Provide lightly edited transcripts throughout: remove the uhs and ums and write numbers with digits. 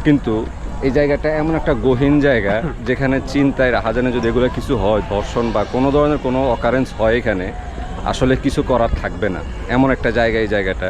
কিন্তু এই জায়গাটা এমন একটা গহীন জায়গা যেখানে চিন্তায় রাখা জানে যদি এগুলো কিছু হয়, ধর্ষণ বা কোনো ধরনের কোনো অকারেন্স হয়, এখানে আসলে কিছু করার থাকবে না, এমন একটা জায়গা এই জায়গাটা।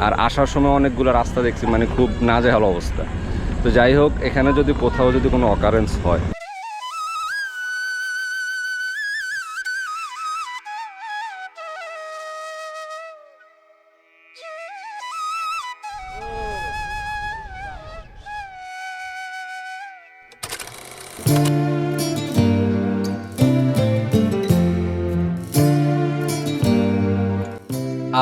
আর আসার সময় অনেকগুলো রাস্তা দেখছি মানে খুব নাজেহাল অবস্থা। তো যাই হোক, এখানে যদি কোথাও যদি কোনো অকারেন্স হয়,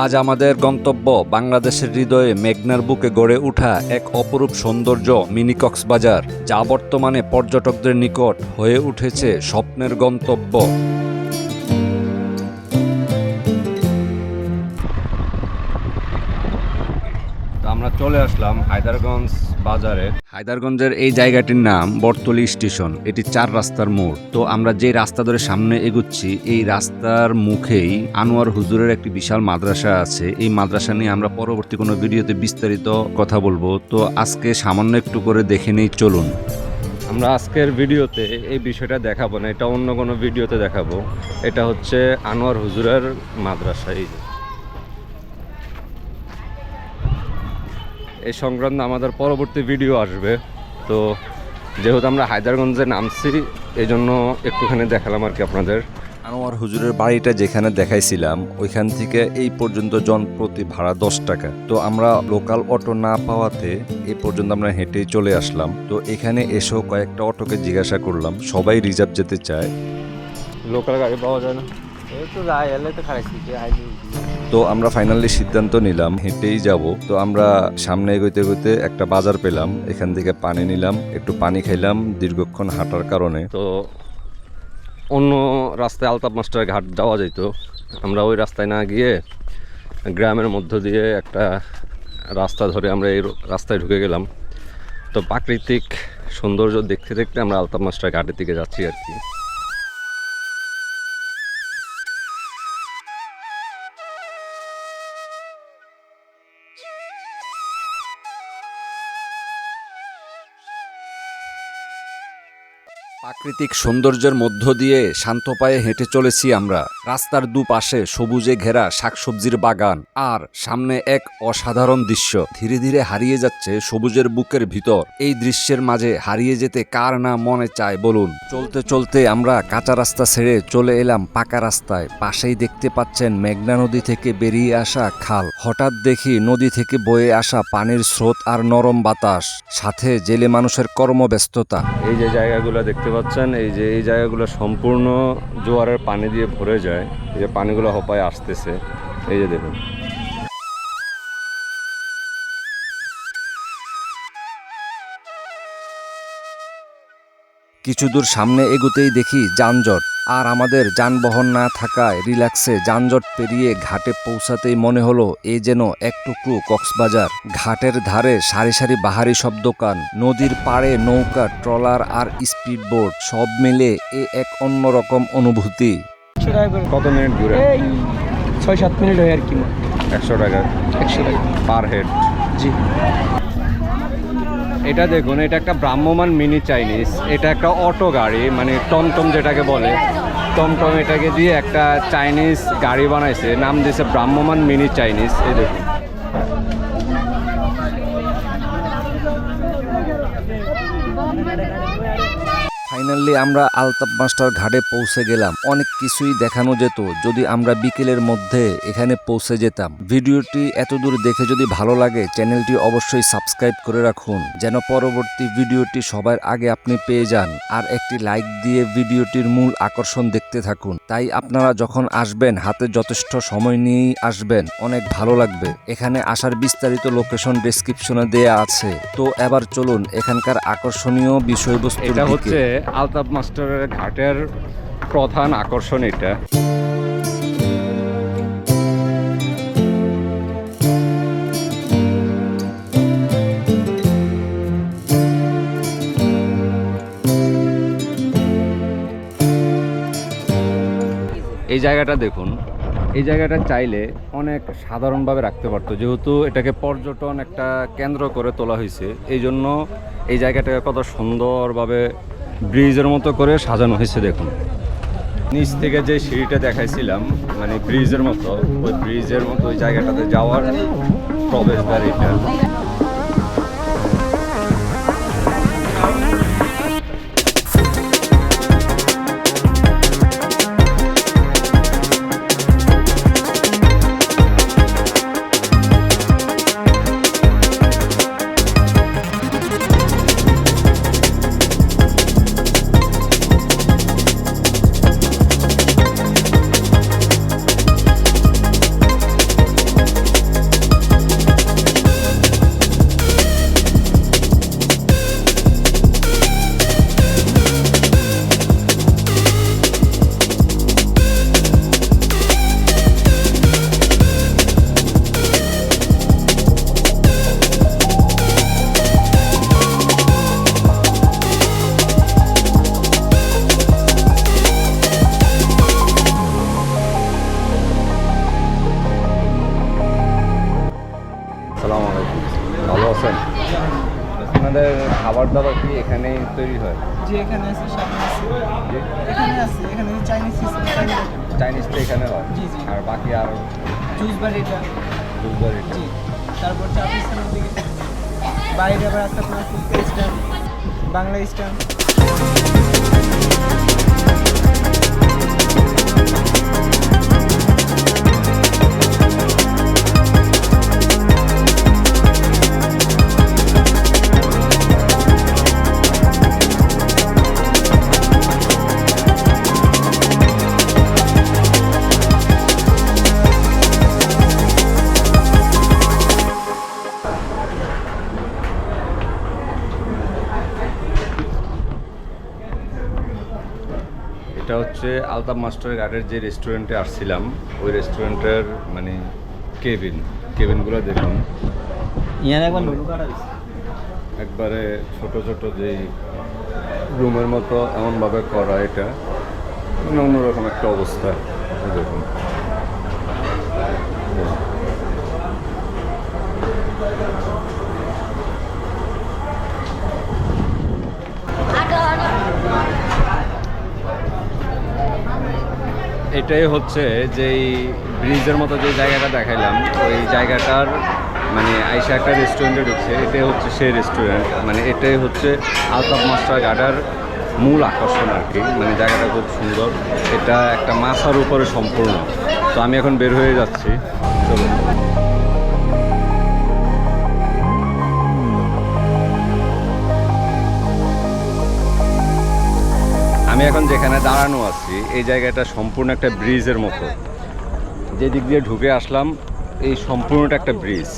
আজ আমাদের গন্তব্য বাংলাদেশের হৃদয়ে মেঘনার বুকে গড়ে ওঠা এক অপরূপ সৌন্দর্য মিনি কক্সবাজার, যা বর্তমানে পর্যটকদের নিকট হয়ে উঠেছে স্বপ্নের গন্তব্য। আমরা চলে আসলাম হায়দারগঞ্জ বাজারে। হায়দারগঞ্জের এই জায়গাটির নাম বটতলী স্টেশন। এটি 4 রাস্তার মোড়। তো আমরা যে রাস্তা ধরে সামনে এগুচ্ছি, এই রাস্তার মুখেই আনোয়ার হুজুরের একটি বিশাল মাদ্রাসা আছে। এই মাদ্রাসা নিয়ে আমরা পরবর্তী কোনো ভিডিওতে বিস্তারিত কথা বলবো। তো আজকে সামান্য একটু করে দেখে নেই, চলুন। আমরা আজকের ভিডিওতে এই বিষয়টা দেখাবো না, এটা অন্য কোনো ভিডিওতে দেখাবো। এটা হচ্ছে আনোয়ার হুজুরের মাদ্রাসা। এই সংক্রান্ত আমাদের পরবর্তী ভিডিও আসবে। তো যেহেতু আমরা হায়দারগঞ্জে নামছি, এই জন্য একটুখানি দেখালাম আর কি আপনাদের। আনোয়ার হুজুরের বাড়িটা যেখানে দেখাইছিলাম, ওইখান থেকে এই পর্যন্ত জনপ্রতি ভাড়া 10 টাকা। তো আমরা লোকাল অটো না পাওয়াতে এই পর্যন্ত আমরা হেঁটেই চলে আসলাম। তো এখানে এসেও কয়েকটা অটোকে জিজ্ঞাসা করলাম, সবাই রিজার্ভ যেতে চায়। লোকাল গাড়ি পাওয়া যায় না, তো আমরা ফাইনালি সিদ্ধান্ত নিলাম হেঁটেই যাব। তো আমরা সামনে এগোতে এগোতে একটা বাজার পেলাম, এখান থেকে পানি নিলাম, একটু পানি খাইলাম দীর্ঘক্ষণ হাঁটার কারণে। তো অন্য রাস্তায় আলতাপ মাস্টার ঘাট যাওয়া যেত, আমরা ওই রাস্তায় না গিয়ে গ্রামের মধ্য দিয়ে একটা রাস্তা ধরে আমরা এই রাস্তায় ঢুকে গেলাম। তো প্রাকৃতিক সৌন্দর্য দেখতে দেখতে আমরা আলতাপ মাস্টার ঘাটের দিকে যাচ্ছি আর কি। প্রাকৃতিক সৌন্দর্যের মধ্য দিয়ে শান্ত পায়ে হেঁটে চলেছি আমরা। রাস্তার দুপাশে সবুজে ঘেরা শাকসবজির বাগান, আর সামনে এক অসাধারণ দৃশ্য ধীরে ধীরে হারিয়ে যাচ্ছে সবুজের বুকের ভিতর। এই দৃশ্যের মাঝে হারিয়ে যেতে কার না মনে চায় বলুন। চলতে চলতে আমরা কাঁচা রাস্তা ছেড়ে চলে এলাম পাকা রাস্তায়। পাশেই দেখতে পাচ্ছেন মেঘনা নদী থেকে বেরিয়ে আসা খাল। হঠাৎ দেখি নদী থেকে বয়ে আসা পানির স্রোত আর নরম বাতাস, সাথে জেলে মানুষের কর্মব্যস্ততা। এই যে জায়গাগুলো দেখতে পাচ্ছেন, এই জায়গাগুলো সম্পূর্ণ জোয়ারের পানি দিয়ে ভরে যায়। এই যে পানিগুলো হপায় আসতেছে, এই যে দেখুন। কিছু দূর সামনে এগোতেই দেখি যানজট, আর আমাদের যানবাহন না থাকায় রিল্যাক্সে যানজট পেরিয়ে ঘাটে পৌঁছাতেই মনে হলো এ যেন এক টুকরো কক্সবাজার। ঘাটের ধারে সারি সারি বাহারি সব দোকান, নদীর পাড়ে নৌকা, ট্রলার আর স্পিড বোট, সব মিলে এ এক অন্যরকম অনুভূতি। কত মিনিট ঘুরে? 6-7 মিনিট হয় আর কি। 100 টাকা? 100 টাকা পার হেড। জি। এটা দেখুন, এটা একটা ভ্রাম্যমান মিনি চাইনিজ। এটা একটা অটো গাড়ি, মানে টমটম যেটাকে বলে, টমটম এটাকে দিয়ে একটা চাইনিজ গাড়ি বানাইছে, নাম দিয়েছে ভ্রাম্যমান মিনি চাইনিজ। এই দেখুন, ফাইনালি আমরা আলতাপ মাস্টার ঘাটে পৌঁছে গেলাম। অনেক কিছুই দেখানো যেত যদি আমরা বিকেলের মধ্যে এখানে পৌঁছে যেতাম। ভিডিওটি এতদূর দেখে যদি ভালো লাগে, চ্যানেলটি অবশ্যই সাবস্ক্রাইব করে রাখুন, যেন পরবর্তী ভিডিওটি সবার আগে আপনি পেয়ে যান। আর একটি লাইক দিয়ে ভিডিওটির মূল আকর্ষণ দেখতে থাকুন। তাই আপনারা যখন আসবেন হাতে যথেষ্ট সময় নিয়েই আসবেন, অনেক ভালো লাগবে। এখানে আসার বিস্তারিত লোকেশন ডেসক্রিপশনে দেয়া আছে। তো এবার চলুন এখানকার আকর্ষণীয় বিষয়বস্তু। এটা হচ্ছে আলতাপ মাস্টারের ঘাটের প্রধান আকর্ষণ। এটা এই জায়গাটা দেখুন, এই জায়গাটা চাইলে অনেক সাধারণভাবে রাখতে পারতো, যেহেতু এটাকে পর্যটন একটা কেন্দ্র করে তোলা হয়েছে। এই জন্য এই জায়গাটাকে কত সুন্দরভাবে ব্রিজের মতো করে সাজানো হয়েছে দেখুন। নিচ থেকে যে সিঁড়িটা দেখাইছিলাম মানে ব্রিজের মতো, ওই ব্রিজের মতো ওই জায়গাটাতে যাওয়ার প্রবেশদ্বার এটা। আসসালামু আলাইকুম, ভালো আছেন? আপনাদের খাবার দাবার কি এখানেই তৈরি হয়? জি এখানে আছে, সামনে আছে, জি, এখানে আছে, এখানে চাইনিজ চাইনিজটা এখানে হয়। জি, জি। আর বাকি আর জুস বার এটা, দুধ জি। তারপর চা পিস্তানোর দিকে বাইরে আবার আছে আপনার ফুলকা স্ট্যাম্প, বাংলা স্ট্যাম্প। এটা হচ্ছে আলতাফ মাস্টার গার্ডের যে রেস্টুরেন্টে আসছিলাম, ওই রেস্টুরেন্টের মানে কেবিনগুলো দেখুন। একবারে ছোট ছোট যেই রুমের মতো এমনভাবে করা, এটা মানে অন্যরকম একটা অবস্থা। এই দেখুন, এটাই হচ্ছে যেই ব্রিজের মতো যে জায়গাটা দেখাইলাম, ওই জায়গাটার মানে আইসা একটা রেস্টুরেন্টে ঢুকছে। এটাই হচ্ছে সেই রেস্টুরেন্ট, মানে এটাই হচ্ছে আলতাফ মাস্টার গার্ডের মূল আকর্ষণ আর কি। মানে জায়গাটা খুব সুন্দর, এটা একটা মাছার উপরে সম্পূর্ণ। তো আমি এখন বের হয়ে যাচ্ছি, চলুন। আমি এখন যেখানে দাঁড়ানো আছি এই জায়গাটা সম্পূর্ণ একটা ব্রিজের মতো। যে দিক দিয়ে ঢুকে আসলাম এই সম্পূর্ণটা একটা ব্রিজ।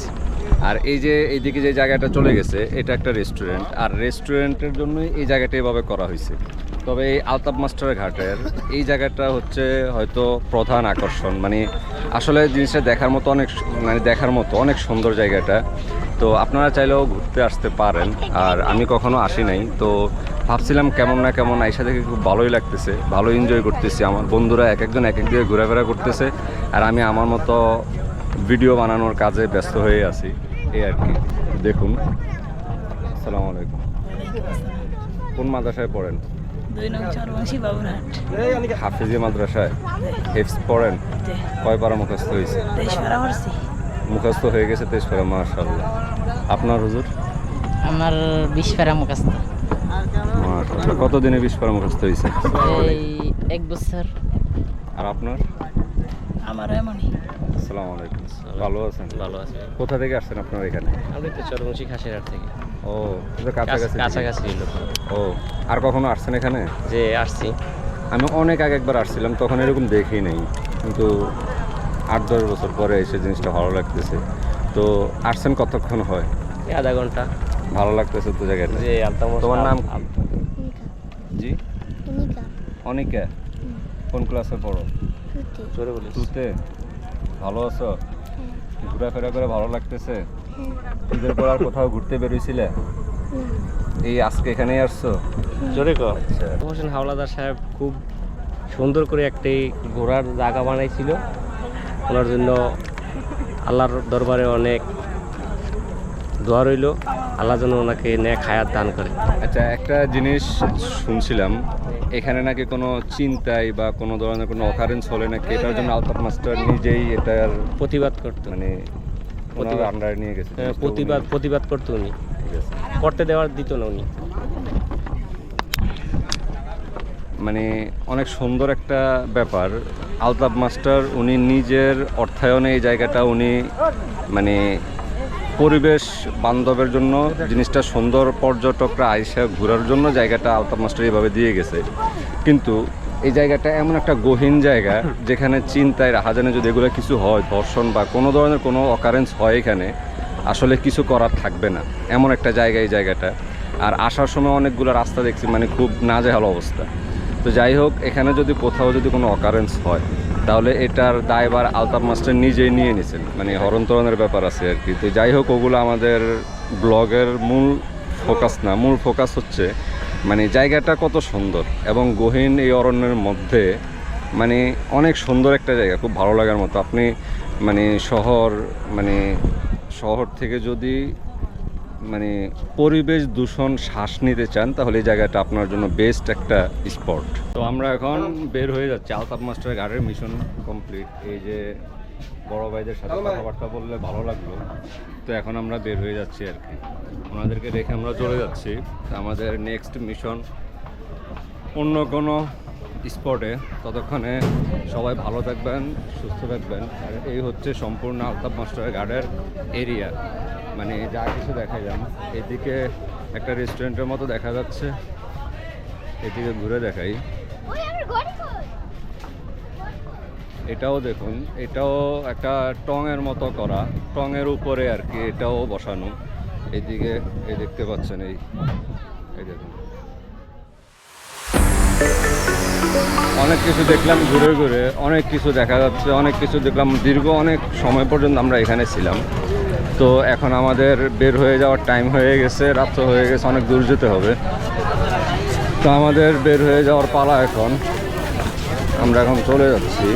আর এই যে এইদিকে যে জায়গাটা চলে গেছে এটা একটা রেস্টুরেন্ট, আর রেস্টুরেন্টের জন্যই এই জায়গাটা এভাবে করা হয়েছে। তবে এই আলতাফ মাস্টার ঘাটের এই জায়গাটা হচ্ছে হয়তো প্রধান আকর্ষণ। মানে আসলে জিনিসটা দেখার মতো অনেক সুন্দর জায়গাটা। তো আপনারা চাইলেও ঘুরতে আসতে পারেন, আর আমি কখনো আসি নাই, তো ভাবছিলাম কেমন না কেমন আইসা দেখে খুব ভালোই লাগতেছে, ভালো এনজয় করতেছি। আমার বন্ধুরা এক একজন এক এক দিকে ঘোরাফেরা করতেছে, আর আমি আমার মতো ভিডিও বানানোর কাজে ব্যস্ত হয়ে আছি, এই আর কি। দেখুন। আসসালামু আলাইকুম। কোন মাদ্রাসায় পড়েন? 2 নং চরবংশী বাবুরহাট। হাফিজি মাদ্রাসায় হিফজ পড়েন? কয় পারা মুখস্থ হয়েছে? 23 পারা পড়ছি। মুখস্থ হয়ে গেছে 23 পারা, মাশাআল্লাহ। আপনার হুজুর? আমার 20 পারা মুখস্থ। মাশাআল্লাহ। কতদিনে 20 পারা মুখস্থ হয়েছে? এই 1 বছর। আর আপনার? আমার এমনই। আসসালামু আলাইকুম। ভালো আছেন? ভালো আছে। কোথা থেকে আসছেন আপনার এখানে? আমি তো চরবংশী খাসিরহাট থেকে। ও, এটা কাছাকাছি। কাছাকাছি লোক। ও, আর কখনো আসছেন এখানে? যে আসছি আমি অনেক আগে একবার আসছিলাম, তখন এরকম দেখি নাই, কিন্তু 8-10 বছর পরে এসে জিনিসটা ভালো লাগতেছে। তো আসছেন কতক্ষণ হয়? এই আধা ঘন্টা। ভালো লাগতেছে তো জায়গাটা। যে আলতাম। তোমার নাম কি? জি, অনিকা। কোন ক্লাসে পড়ো? জোরে বলিস। তুতে। ভালো আছো? ঘোরাফেরা করে ভালো লাগতেছে? ঈদের পর আর কোথাও ঘুরতে বেরোইছিলে? এই আজকে এখানেই আসছো? জোরে কর। আচ্ছা। হোসেন হাওলাদার সাহেব খুব সুন্দর করে একটি ঘোরার জায়গা বানাইছিল। ওনার জন্য আল্লাহর দরবারে অনেক দোয়া রইল আল্লাহ যেন ওনাকে নেক হায়াত দান করে। আচ্ছা, একটা জিনিস শুনছিলাম, এখানে নাকি কোনো চিন্তাই বা কোনো ধরনের কোনো অকারেন্স হলে নাকি এটার জন্য আলতাফ মাস্টার নিজেই এটার প্রতিবাদ করতো, মানে ওনার আন্ডারে নিয়ে গেছে। প্রতিবাদ করতো উনি, ঠিক আছে। করতে দেওয়ার দিত না উনি। মানে অনেক সুন্দর একটা ব্যাপার। আলতাফ মাস্টার উনি নিজের অর্থায়নে এই জায়গাটা উনি মানে পরিবেশ বান্ধবের জন্য জিনিসটা সুন্দর, পর্যটকরা আইসা ঘোরার জন্য জায়গাটা আলতাফ মাস্টার এইভাবে দিয়ে গেছে। কিন্তু এই জায়গাটা এমন একটা গহীন জায়গা যেখানে চিন্তায় রাহাজানে যদি এগুলো কিছু হয়, ধর্ষণ বা কোনো ধরনের কোনো অকারেন্স হয়, এখানে আসলে কিছু করার থাকবে না, এমন একটা জায়গা এই জায়গাটা। আর আসার সময় অনেকগুলো রাস্তা দেখছি মানে খুব নাজেহাল অবস্থা। তো যাই হোক, এখানে যদি কোথাও যদি কোনো অকারেন্স হয় তাহলে এটার দায়ভার আলতাফ মাস্টার নিজেই নিয়ে নিছেন, মানে হরন্তরণের ব্যাপার আছে আর কি। তো যাই হোক, ওগুলো আমাদের ব্লগের মূল ফোকাস না। মূল ফোকাস হচ্ছে মানে জায়গাটা কত সুন্দর এবং গহীন এই অরণ্যের মধ্যে, মানে অনেক সুন্দর একটা জায়গা, খুব ভালো লাগার মতো। আপনি মানে শহর থেকে যদি মানে পরিবেশ দূষণ শ্বাস নিতে চান তাহলে এই জায়গাটা আপনার জন্য বেস্ট একটা স্পট। তো আমরা এখন বের হয়ে যাচ্ছি। আলতাফ মাস্টার গার্ডের মিশন কমপ্লিট। এই যে বড় ভাইদের সাথে কথাবার্তা বললে ভালো লাগলো। তো এখন আমরা বের হয়ে যাচ্ছি আর কি, ওনাদেরকে রেখে আমরা চলে যাচ্ছি। তো আমাদের নেক্সট মিশন অন্য কোনো স্পটে। ততক্ষণে সবাই ভালো থাকবেন, সুস্থ থাকবেন। আর এই হচ্ছে সম্পূর্ণ আলতাফ মাস্টার গার্ডের এরিয়া, মানে যা কিছু দেখা যান। এদিকে একটা রেস্টুরেন্টের মতো দেখা যাচ্ছে, এদিকে ঘুরে দেখাই। এটাও দেখুন, এটাও একটা টঙের মতো করা, টঙের উপরে আর কি এটাও বসানো। এদিকে এই দেখতে পাচ্ছেন, এই দেখুন অনেক কিছু দেখলাম ঘুরে ঘুরে, অনেক কিছু দেখা যাচ্ছে, অনেক কিছু দেখলাম। দীর্ঘ অনেক সময় পর্যন্ত আমরা এখানে ছিলাম। তো এখন আমাদের বের হয়ে যাওয়ার টাইম হয়ে গেছে, রাত্র হয়ে গেছে, অনেক দূর যেতে হবে। তো আমাদের বের হয়ে যাওয়ার পালা এখন, আমরা এখন চলে যাচ্ছি।